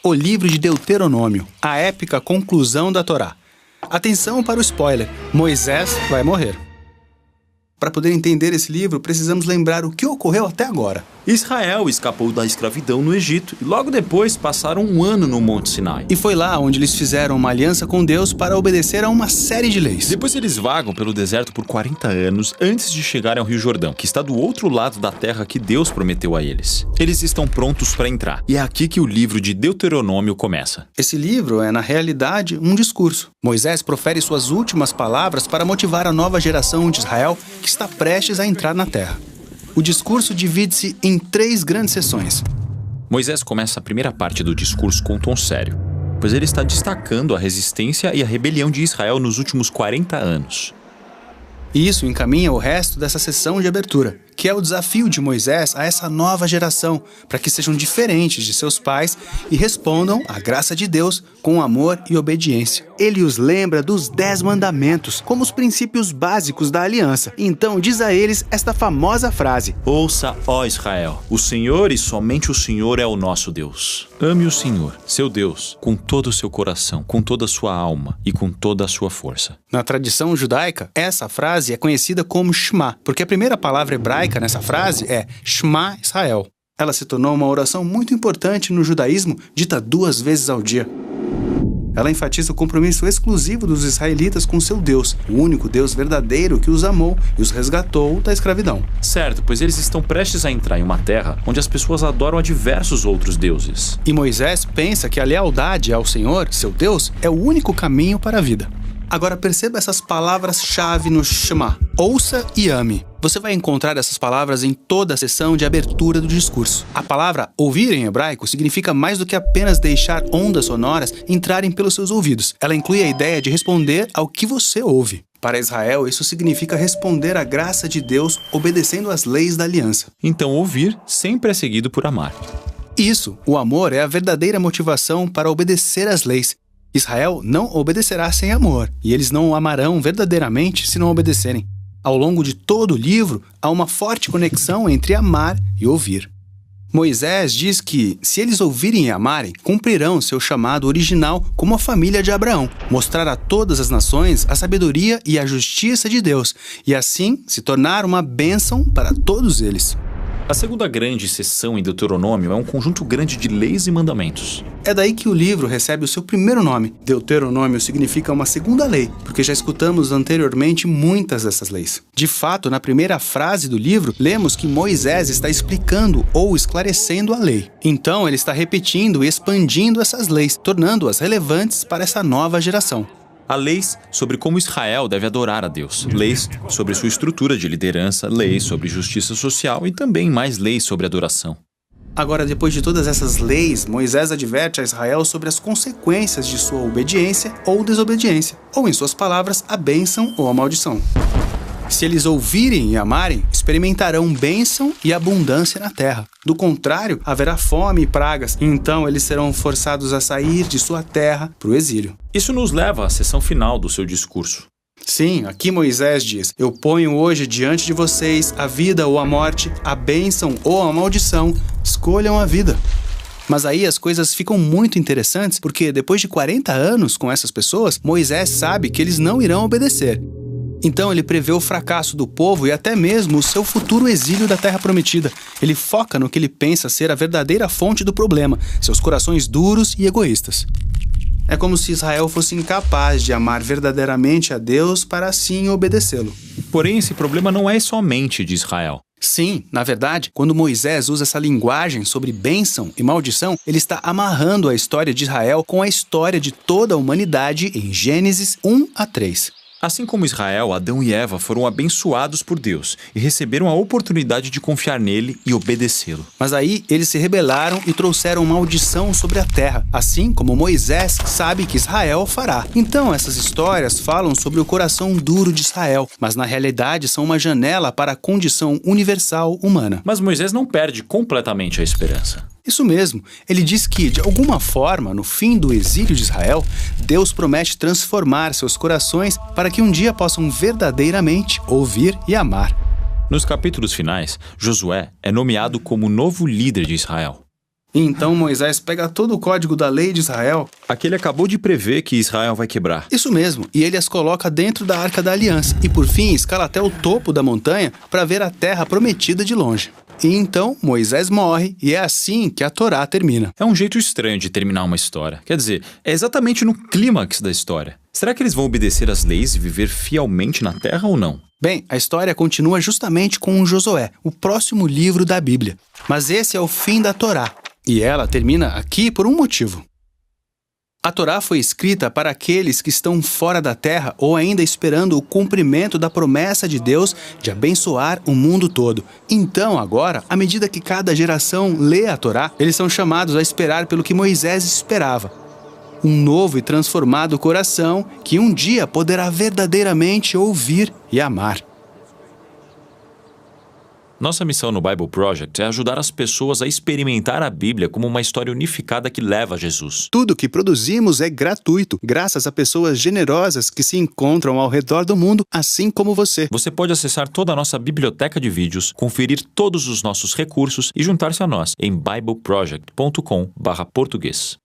o livro de Deuteronômio, a épica conclusão da Torá. Atenção para o spoiler: Moisés vai morrer. Para poder entender esse livro, precisamos lembrar o que ocorreu até agora. Israel escapou da escravidão no Egito e logo depois passaram um ano no Monte Sinai. E foi lá onde eles fizeram uma aliança com Deus para obedecer a uma série de leis. Depois eles vagam pelo deserto por 40 anos antes de chegarem ao Rio Jordão, que está do outro lado da terra que Deus prometeu a eles. Eles estão prontos para entrar, e é aqui que o livro de Deuteronômio começa. Esse livro é, na realidade, um discurso. Moisés profere suas últimas palavras para motivar a nova geração de Israel que está prestes a entrar na terra. O discurso divide-se em 3 grandes sessões. Moisés começa a primeira parte do discurso com um tom sério, pois ele está destacando a resistência e a rebelião de Israel nos últimos 40 anos. E isso encaminha o resto dessa sessão de abertura, que é o desafio de Moisés a essa nova geração, para que sejam diferentes de seus pais e respondam à graça de Deus com amor e obediência. Ele os lembra dos 10 mandamentos, como os princípios básicos da aliança. Então diz a eles esta famosa frase: Ouça, ó Israel, o Senhor e somente o Senhor é o nosso Deus. Ame o Senhor, seu Deus, com todo o seu coração, com toda a sua alma e com toda a sua força. Na tradição judaica, essa frase é conhecida como Shema, porque a primeira palavra hebraica nessa frase é Shema Israel. Ela se tornou uma oração muito importante no judaísmo, dita 2 vezes ao dia. Ela enfatiza o compromisso exclusivo dos israelitas com seu Deus, o único Deus verdadeiro que os amou e os resgatou da escravidão. Certo, pois eles estão prestes a entrar em uma terra onde as pessoas adoram a diversos outros deuses. E Moisés pensa que a lealdade ao Senhor, seu Deus, é o único caminho para a vida. Agora perceba essas palavras-chave no Shema: ouça e ame. Você vai encontrar essas palavras em toda a sessão de abertura do discurso. A palavra ouvir em hebraico significa mais do que apenas deixar ondas sonoras entrarem pelos seus ouvidos. Ela inclui a ideia de responder ao que você ouve. Para Israel, isso significa responder à graça de Deus obedecendo às leis da aliança. Então ouvir sempre é seguido por amar. Isso, o amor é a verdadeira motivação para obedecer às leis. Israel não obedecerá sem amor, e eles não o amarão verdadeiramente se não obedecerem. Ao longo de todo o livro, há uma forte conexão entre amar e ouvir. Moisés diz que, se eles ouvirem e amarem, cumprirão seu chamado original como a família de Abraão, mostrar a todas as nações a sabedoria e a justiça de Deus, e assim se tornar uma bênção para todos eles. A segunda grande seção em Deuteronômio é um conjunto grande de leis e mandamentos. É daí que o livro recebe o seu primeiro nome. Deuteronômio significa uma segunda lei, porque já escutamos anteriormente muitas dessas leis. De fato, na primeira frase do livro, lemos que Moisés está explicando ou esclarecendo a lei. Então, ele está repetindo e expandindo essas leis, tornando-as relevantes para essa nova geração. Há leis sobre como Israel deve adorar a Deus, leis sobre sua estrutura de liderança, leis sobre justiça social e também mais leis sobre adoração. Agora, depois de todas essas leis, Moisés adverte a Israel sobre as consequências de sua obediência ou desobediência, ou, em suas palavras, a bênção ou a maldição. Se eles ouvirem e amarem, experimentarão bênção e abundância na terra. Do contrário, haverá fome e pragas, e então eles serão forçados a sair de sua terra para o exílio. Isso nos leva à seção final do seu discurso. Sim, aqui Moisés diz: eu ponho hoje diante de vocês a vida ou a morte, a bênção ou a maldição, escolham a vida. Mas aí as coisas ficam muito interessantes, porque depois de 40 anos com essas pessoas, Moisés sabe que eles não irão obedecer. Então ele prevê o fracasso do povo e até mesmo o seu futuro exílio da Terra Prometida. Ele foca no que ele pensa ser a verdadeira fonte do problema, seus corações duros e egoístas. É como se Israel fosse incapaz de amar verdadeiramente a Deus para assim obedecê-lo. Porém, esse problema não é somente de Israel. Sim, na verdade, quando Moisés usa essa linguagem sobre bênção e maldição, ele está amarrando a história de Israel com a história de toda a humanidade em Gênesis 1-3. Assim como Israel, Adão e Eva foram abençoados por Deus e receberam a oportunidade de confiar nele e obedecê-lo. Mas aí eles se rebelaram e trouxeram maldição sobre a terra, assim como Moisés sabe que Israel fará. Então essas histórias falam sobre o coração duro de Israel, mas na realidade são uma janela para a condição universal humana. Mas Moisés não perde completamente a esperança. Isso mesmo, ele diz que, de alguma forma, no fim do exílio de Israel, Deus promete transformar seus corações para que um dia possam verdadeiramente ouvir e amar. Nos capítulos finais, Josué é nomeado como novo líder de Israel. E então Moisés pega todo o código da lei de Israel. Aquele acabou de prever que Israel vai quebrar. Isso mesmo, e ele as coloca dentro da Arca da Aliança. E por fim, escala até o topo da montanha para ver a terra prometida de longe. E então Moisés morre, e é assim que a Torá termina. É um jeito estranho de terminar uma história. Quer dizer, é exatamente no clímax da história. Será que eles vão obedecer às leis e viver fielmente na terra ou não? Bem, a história continua justamente com Josué, o próximo livro da Bíblia. Mas esse é o fim da Torá, e ela termina aqui por um motivo. A Torá foi escrita para aqueles que estão fora da terra ou ainda esperando o cumprimento da promessa de Deus de abençoar o mundo todo. Então, agora, à medida que cada geração lê a Torá, eles são chamados a esperar pelo que Moisés esperava. Um novo e transformado coração que um dia poderá verdadeiramente ouvir e amar. Nossa missão no Bible Project é ajudar as pessoas a experimentar a Bíblia como uma história unificada que leva a Jesus. Tudo que produzimos é gratuito, graças a pessoas generosas que se encontram ao redor do mundo, assim como você. Você pode acessar toda a nossa biblioteca de vídeos, conferir todos os nossos recursos e juntar-se a nós em bibleproject.com/português.